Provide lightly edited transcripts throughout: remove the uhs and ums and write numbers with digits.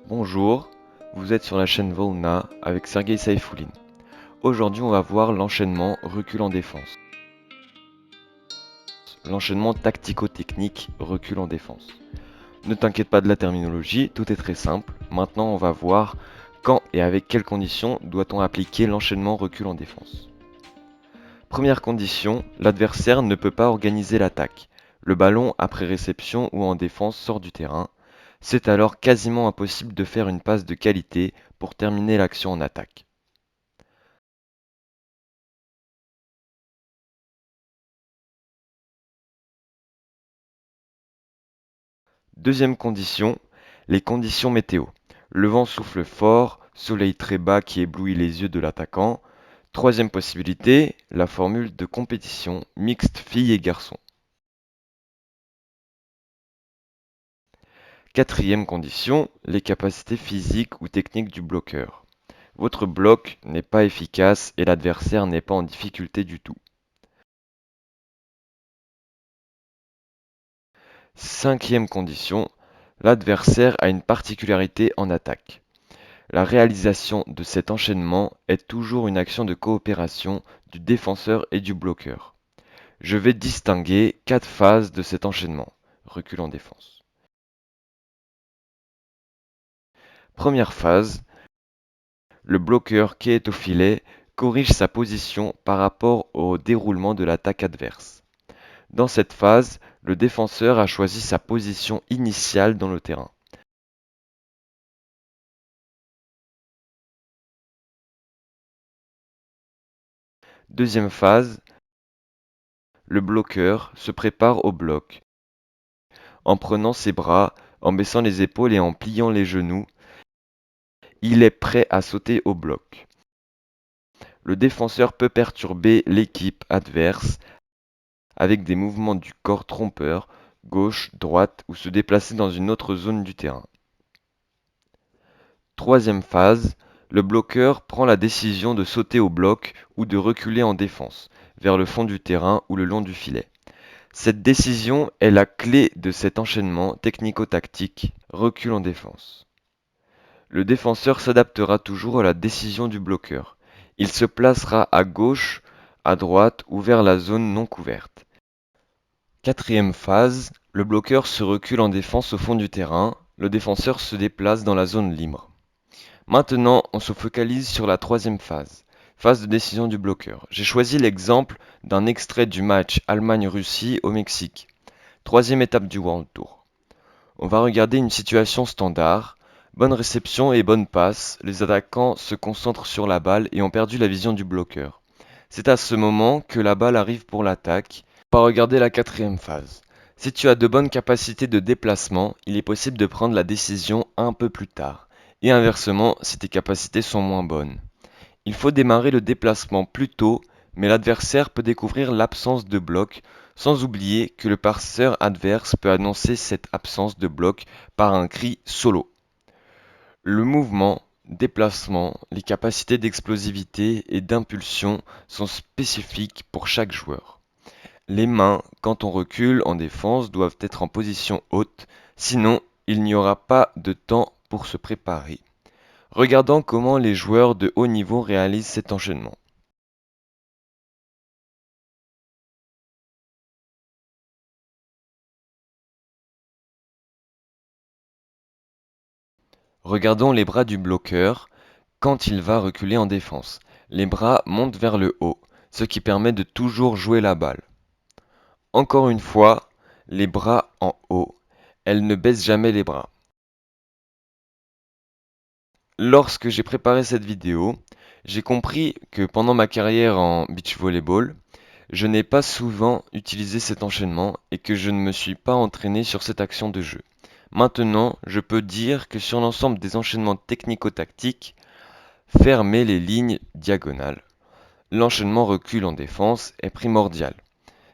Bonjour, vous êtes sur la chaîne Volna avec Sergei Saifulin. Aujourd'hui, on va voir l'enchaînement recul en défense. L'enchaînement tactico-technique recul en défense. Ne t'inquiète pas de la terminologie, tout est très simple. Maintenant, on va voir quand et avec quelles conditions doit-on appliquer l'enchaînement recul en défense. Première condition, l'adversaire ne peut pas organiser l'attaque. Le ballon, après réception ou en défense, sort du terrain. C'est alors quasiment impossible de faire une passe de qualité pour terminer l'action en attaque. Deuxième condition, les conditions météo. Le vent souffle fort, soleil très bas qui éblouit les yeux de l'attaquant. Troisième possibilité, la formule de compétition mixte filles et garçons. Quatrième condition, les capacités physiques ou techniques du bloqueur. Votre bloc n'est pas efficace et l'adversaire n'est pas en difficulté du tout. Cinquième condition, l'adversaire a une particularité en attaque. La réalisation de cet enchaînement est toujours une action de coopération du défenseur et du bloqueur. Je vais distinguer 4 phases de cet enchaînement. Recul en défense. Première phase, le bloqueur qui est au filet corrige sa position par rapport au déroulement de l'attaque adverse. Dans cette phase, le défenseur a choisi sa position initiale dans le terrain. Deuxième phase, le bloqueur se prépare au bloc. En prenant ses bras, en baissant les épaules et en pliant les genoux, il est prêt à sauter au bloc. Le défenseur peut perturber l'équipe adverse avec des mouvements du corps trompeurs, gauche, droite ou se déplacer dans une autre zone du terrain. Troisième phase, le bloqueur prend la décision de sauter au bloc ou de reculer en défense, vers le fond du terrain ou le long du filet. Cette décision est la clé de cet enchaînement technico-tactique, recul en défense. Le défenseur s'adaptera toujours à la décision du bloqueur. Il se placera à gauche, à droite ou vers la zone non couverte. Quatrième phase, le bloqueur se recule en défense au fond du terrain, le défenseur se déplace dans la zone libre. Maintenant, on se focalise sur la troisième phase, phase de décision du bloqueur. J'ai choisi l'exemple d'un extrait du match Allemagne-Russie au Mexique, troisième étape du World Tour. On va regarder une situation standard. Bonne réception et bonne passe, les attaquants se concentrent sur la balle et ont perdu la vision du bloqueur. C'est à ce moment que la balle arrive pour l'attaque. On va regarder la quatrième phase. Si tu as de bonnes capacités de déplacement, il est possible de prendre la décision un peu plus tard. Et inversement, si tes capacités sont moins bonnes. Il faut démarrer le déplacement plus tôt, mais l'adversaire peut découvrir l'absence de bloc, sans oublier que le passeur adverse peut annoncer cette absence de bloc par un cri solo. Le mouvement, déplacement, les capacités d'explosivité et d'impulsion sont spécifiques pour chaque joueur. Les mains, quand on recule en défense, doivent être en position haute, sinon il n'y aura pas de temps pour se préparer. Regardons comment les joueurs de haut niveau réalisent cet enchaînement. Regardons les bras du bloqueur quand il va reculer en défense. Les bras montent vers le haut, ce qui permet de toujours jouer la balle. Encore une fois, les bras en haut. Elle ne baisse jamais les bras. Lorsque j'ai préparé cette vidéo, j'ai compris que pendant ma carrière en beach volleyball, je n'ai pas souvent utilisé cet enchaînement et que je ne me suis pas entraîné sur cette action de jeu. Maintenant, je peux dire que sur l'ensemble des enchaînements technico-tactiques, fermer les lignes diagonales, l'enchaînement recul en défense est primordial.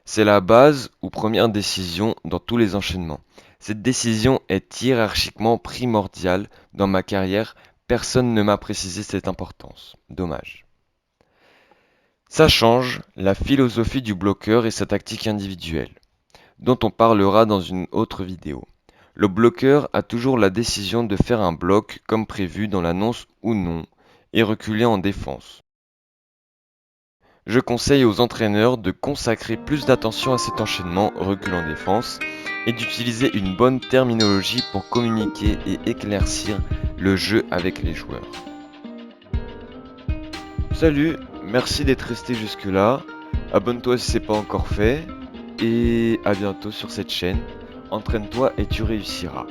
C'est la base ou première décision dans tous les enchaînements. Cette décision est hiérarchiquement primordiale dans ma carrière. Personne ne m'a précisé cette importance. Dommage. Ça change la philosophie du bloqueur et sa tactique individuelle, dont on parlera dans une autre vidéo. Le bloqueur a toujours la décision de faire un bloc comme prévu dans l'annonce ou non, et reculer en défense. Je conseille aux entraîneurs de consacrer plus d'attention à cet enchaînement recul en défense et d'utiliser une bonne terminologie pour communiquer et éclaircir le jeu avec les joueurs. Salut, merci d'être resté jusque-là. Abonne-toi si c'est pas encore fait et à bientôt sur cette chaîne. Entraîne-toi et tu réussiras.